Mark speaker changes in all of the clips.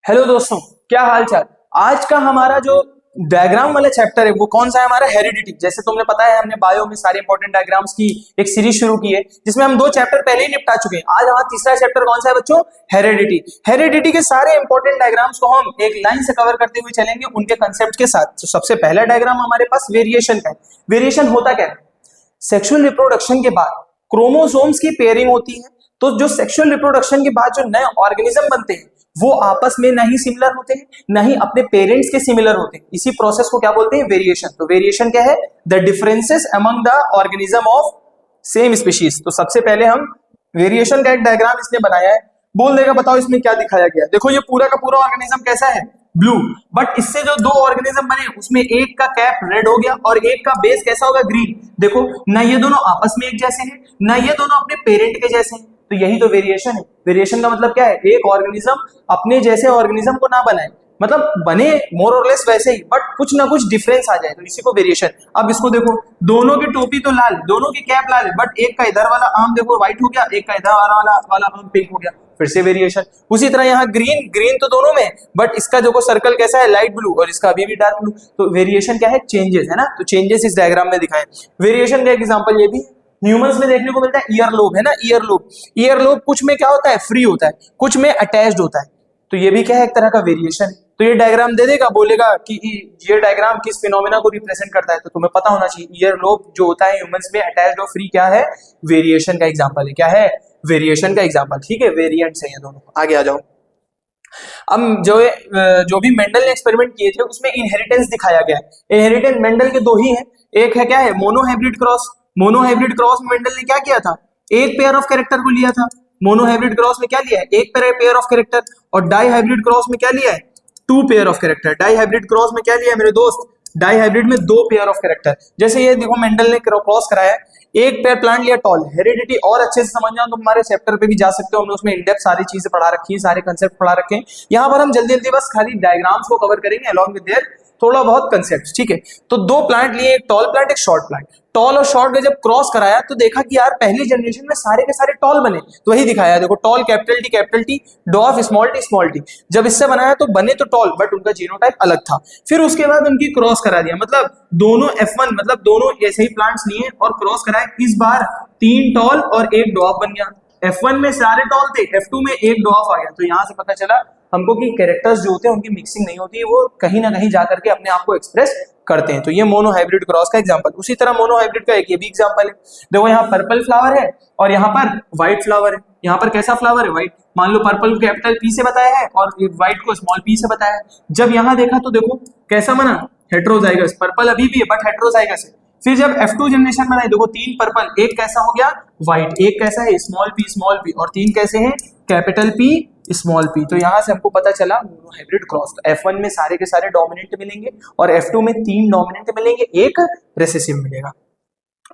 Speaker 1: Hello दोस्तों, क्या हाल चाल। आज का हमारा जो डायग्राम वाला चैप्टर है वो कौन सा है? हमारा हेरिडिटी। जैसे तुमने पता है हमने बायो में सारे इंपॉर्टेंट डायग्राम्स की एक सीरीज शुरू की है जिसमें हम 2 चैप्टर पहले ही निपटा चुके हैं। आज हमारा तीसरा चैप्टर कौन सा है बच्चों? हेरिडिटी। हेरिडिटी के सारे इंपॉर्टेंट डायग्राम्स को हम एक लाइन से कवर करते हुए चलेंगे उनके कंसेप्ट के साथ। तो सबसे पहला डायग्राम हमारे पास वेरिएशन का है। वेरिएशन होता क्या है? सेक्सुअल रिप्रोडक्शन के बाद क्रोमोसोम्स की पेयरिंग होती है। तो जो सेक्सुअल रिप्रोडक्शन के बाद जो नए ऑर्गेनिज्म बनते हैं वो आपस में ना ही सिमिलर होते हैं ना ही अपने पेरेंट्स के सिमिलर होते हैं। इसी प्रोसेस को क्या बोलते हैं? वेरिएशन। तो वेरिएशन क्या है? The differences among the organism of same species. तो सबसे पहले हम वेरिएशन का एक डायग्राम इसने बनाया है। बोल देगा बताओ इसमें क्या दिखाया गया। देखो ये पूरा का पूरा ऑर्गेनिज्म कैसा है? ब्लू। बट इससे जो 2 ऑर्गेनिज्म बने उसमें एक का कैप रेड हो गया और एक का बेस कैसा होगा? ग्रीन। देखो ना ये दोनों आपस में एक जैसे हैं ना ये दोनों अपने पेरेंट के जैसे हैं। तो यही तो वेरिएशन है। वेरिएशन का मतलब क्या है? एक ऑर्गेनिज्म अपने जैसे ऑर्गेनिज्म को ना बनाए, मतलब बने मोर और लेस वैसे ही बट कुछ ना कुछ डिफरेंस आ जाए, तो इसी को वेरिएशन। अब इसको देखो, दोनों की टोपी तो लाल, दोनों की कैप लाल है, बट एक का इधर वाला आर्म देखो व्हाइट हो गया, एक का इधर वाला आर्म पिंक हो गया, फिर से वेरिएशन। उसी तरह यहाँ ग्रीन ग्रीन तो दोनों में, बट इसका देखो सर्कल कैसा है? लाइट ब्लू, और इसका अभी भी डार्क ब्लू। तो वेरिएशन क्या है? चेंजेस है ना। तो चेंजेस इस डायग्राम में दिखाएं। वेरिएशन का एग्जांपल ये भी ह्यूमंस में देखने को मिलता है। ईयर लोब है ना, ईयर लोब। ईयर लोब कुछ में क्या होता है? फ्री होता है, कुछ में अटैच्ड होता है। तो ये भी क्या है? एक तरह का वेरिएशन। तो ये डायग्राम दे देगा, बोलेगा कि ये डायग्राम किस फिनोमेना को रिप्रेजेंट करता है, तो तुम्हें पता होना चाहिए। ईयर लोब जो होता है ह्यूमंस में अटैच्ड और फ्री क्या है? वेरिएशन का एग्जांपल है। क्या है? वेरिएशन का एग्जांपल। ठीक है, वेरिएंट्स है ये दोनों। आगे आ जाओ। अब जो भी मेंडल ने एक्सपेरिमेंट किए थे उसमें इनहेरिटेंस दिखाया गया है। इनहेरिटेंस मेंडल के 2 ही है। एक है क्या है? Monohybrid cross. मोनोहाइब्रिड क्रॉस में मेंडल ने क्या किया था? एक पेयर ऑफ कैरेक्टर को लिया था। मोनोहाइब्रिड क्रॉस में क्या लिया है? एक पेयर ऑफ कैरेक्टर। और डाई हाइब्रिड क्रॉस में क्या लिया है? 2 pair of character. Dihybrid cross में क्या लिया है मेरे दोस्त? डाई हाइब्रिड में 2 पेयर ऑफ कैरेक्टर। जैसे ये देखो मेंडल ने क्रॉस कराया है, एक पेयर प्लांट लिया टॉल। हेरिडिटी और अच्छे से समझना तो हमारे चैप्टर पे भी जा सकते हो, हमने उसमें इन डेप्थ सारी चीजें पढ़ा रखी है, सारे कंसेप्ट पढ़ा रखे हैं। यहाँ पर हम जल्दी जल्दी बस खाली डायग्राम्स को कवर करेंगे अलॉन्ग विद देयर थोड़ा बहुत कंसेप्ट। ठीक है, तो 2 प्लांट लिए, एक टॉल प्लांट एक शॉर्ट प्लांट। टॉल और शॉर्ट का जब क्रॉस कराया तो देखा कि यार पहली जनरेशन में सारे के सारे टॉल बने। तो वही दिखाया, देखो toll capital T, डॉफ small T. जब इससे बनाया तो बने तो टॉल, बट उनका जीनोटाइप अलग था। फिर उसके बाद उनकी क्रॉस करा दिया, मतलब दोनों F1 मतलब दोनों ऐसे ही प्लांट्स लिए और क्रॉस कराए। इस बार 3 टॉल और एक डॉफ बन गया। F1 में सारे टॉल थे, F2 में एक डॉफ आ गया। तो यहां से पता चला हमको कि कैरेक्टर्स जो होते हैं उनकी मिक्सिंग नहीं होती है, वो कहीं ना कहीं जाकर के अपने आप को एक्सप्रेस करते हैं। तो ये मोनो हाइब्रिड क्रॉस का एग्जांपल। उसी तरह मोनो हाइब्रिड का एक ये भी एग्जांपल है। देखो यहाँ पर्पल फ्लावर है और यहाँ पर व्हाइट फ्लावर है। यहाँ पर कैसा फ्लावर है? व्हाइट। मान लो पर्पल को कैपिटल P से बताया है और व्हाइट को स्मॉल p से बताया है। जब यहाँ देखा तो देखो कैसा बना? हेट्रोजाइगस। पर्पल अभी भी है बट हेट्रोजाइगस है। फिर जब F2 जनरेशन बनाई, देखो 3 पर्पल, एक कैसा हो गया? व्हाइट। एक कैसा है? स्मॉल p और 3 कैसे हैं? Capital P small p। तो यहां से हमको पता चला मोनोहाइब्रिड क्रॉस। तो F1 में सारे के सारे डोमिनेंट मिलेंगे और F2 में 3 डोमिनेंट मिलेंगे, एक रिसेसिव मिलेगा।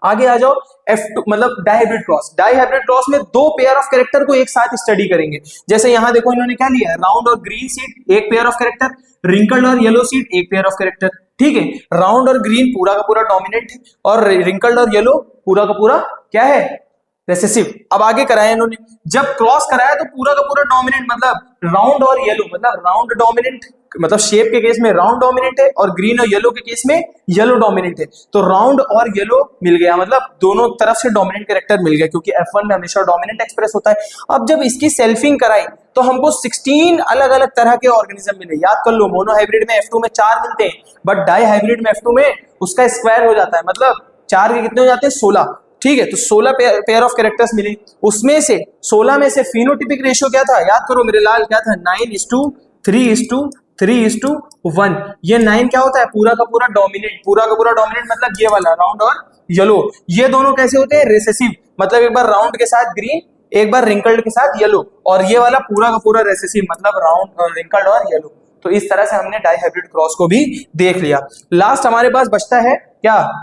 Speaker 1: आगे आ जाओ। F2 मतलब डाइहाइब्रिड क्रॉस। डाइहाइब्रिड क्रॉस में 2 पेयर ऑफ कैरेक्टर को एक साथ स्टडी करेंगे। जैसे यहाँ देखो इन्होंने क्या लिया है? राउंड और ग्रीन सीड एक पेयर ऑफ कैरेक्टर, रिंकल्ड और येलो सीड एक पेयर ऑफ कैरेक्टर। ठीक है, राउंड और ग्रीन पूरा का पूरा डोमिनेंट है और रिंकल्ड और येलो पूरा का पूरा क्या है? रेसेसिव। अब आगे कराया इन्होंने, जब क्रॉस कराया तो पूरा का पूरा डोमिनेंट, मतलब राउंड और येलो, मतलब राउंड डोमिनेंट, मतलब शेप के केस में राउंड डोमिनेंट है और ग्रीन और येलो के केस में येलो डोमिनेंट है। तो राउंड और येलो मिल गया, मतलब दोनों तरफ से डोमिनेंट कैरेक्टर मिल गया, क्योंकि F1 में हमेशा डोमिनेंट एक्सप्रेस होता है। अब जब इसकी सेल्फिंग कराई तो हमको 16 अलग अलग तरह के ऑर्गेनिज्म मिले। याद कर लो, मोनोहाइब्रिड में F2 में 4 मिलते हैं, बट डाई हाइब्रिड में F2 में उसका स्क्वायर हो जाता है, मतलब 4 के कितने हो जाते हैं? 16। ठीक है, तो 16 पेयर ऑफ कैरेक्टर्स मिले। उसमें से 16 में से फिनोटिपिक रेशियो क्या था? याद करो मेरे लाल, क्या था? 9:3:3:1। ये 9 क्या होता है? पूरा का पूरा डोमिनेंट। पूरा का पूरा डोमिनेंट मतलब ये वाला राउंड और येलो। ये दोनों कैसे होते हैं? रेसेसिव, मतलब एक बार राउंड के साथ ग्रीन, एक बार रिंकल्ड के साथ येलो, और ये वाला पूरा का पूरा रेसेसिव, मतलब राउंड और रिंकल्ड और येलो। तो इस तरह से हमने डाइहाइब्रिड क्रॉस को भी देख लिया। लास्ट हमारे पास बचता है क्या?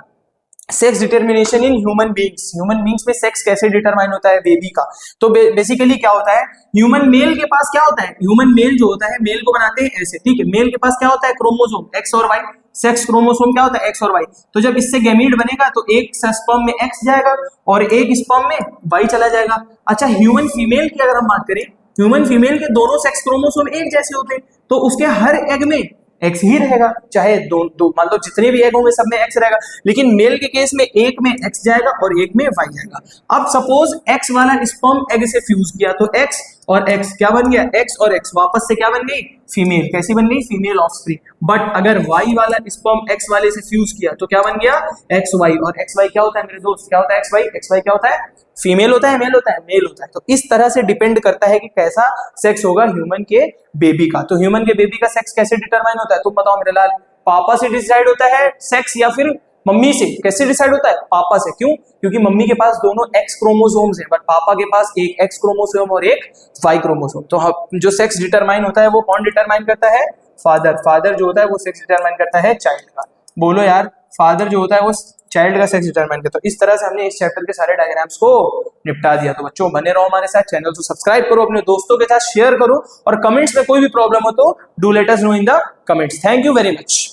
Speaker 1: Sex determination in human beings. Human beings में सेक्स कैसे डिटरमाइन होता है बेबी का? तो बेसिकली क्या होता है? ह्यूमन मेल के पास क्या होता है? ह्यूमन मेल जो होता है, मेल को बनाते हैं ऐसे। ठीक है, मेल के पास क्या होता है? क्रोमोसोम X और Y। सेक्स क्रोमोसोम क्या होता है? X और Y। तो जब इससे गैमीट बनेगा तो एक स्पर्म में X जाएगा और एक स्पर्म में Y चला जाएगा। अच्छा, ह्यूमन फीमेल की अगर हम बात करें ह्यूमन फीमेल के दोनों सेक्स क्रोमोसोम एक जैसे होते हैं, तो उसके हर एग में एक्स ही रहेगा, चाहे दो मान लो जितने भी एग होंगे सब में एक्स रहेगा, लेकिन मेल के केस में एक में एक्स जाएगा और एक में वाई जाएगा। अब सपोज एक्स वाला स्पर्म एग से फ्यूज किया, तो एक्स और एक्स क्या बन गया, एक्स और एक्स वापस से क्या बन गई, फीमेल। कैसी बन गई, फीमेल ऑफस्प्रिंग। बट अगर वाई वाला स्पर्म एक्स वाले से फ्यूज किया तो क्या बन गया, एक्स वाई। और एक्स वाई क्या होता है मेरे दोस्त, क्या होता है एक्स वाई, एक्स वाई क्या होता है, फीमेल होता है, मेल होता है, मेल होता है। तो इस तरह से डिपेंड करता है कि कैसा सेक्स होगा ह्यूमन के बेबी का। तो ह्यूमन के बेबी का सेक्स कैसे डिटरमाइन होता है, तुम बताओ मेरे लाल, पापा से डिसाइड होता है सेक्स या फिर मम्मी से? कैसे डिसाइड होता है, पापा से। क्यों, क्योंकि मम्मी के पास दोनों एक्स क्रोमोसोम्स हैं, बट पापा के पास एक एक्स क्रोमोसोम और एक वाई क्रोमोसोम। तो जो सेक्स डिटरमाइन होता है वो कौन डिटरमाइन करता है, फादर। फादर जो होता है वो सेक्स डिटरमाइन करता है चाइल्ड का। बोलो यार, फादर जो होता है वो चाइल्ड का सेक्स डिटरमाइन करता है। इस तरह से हमने इस चैप्टर के सारे डायग्राम्स को निपटा दिया। तो बच्चों बने रहो हमारे साथ, चैनल को सब्सक्राइब करो, अपने दोस्तों के साथ शेयर करो, और कमेंट्स में कोई भी प्रॉब्लम हो तो do let us know in the comments. Thank you very much.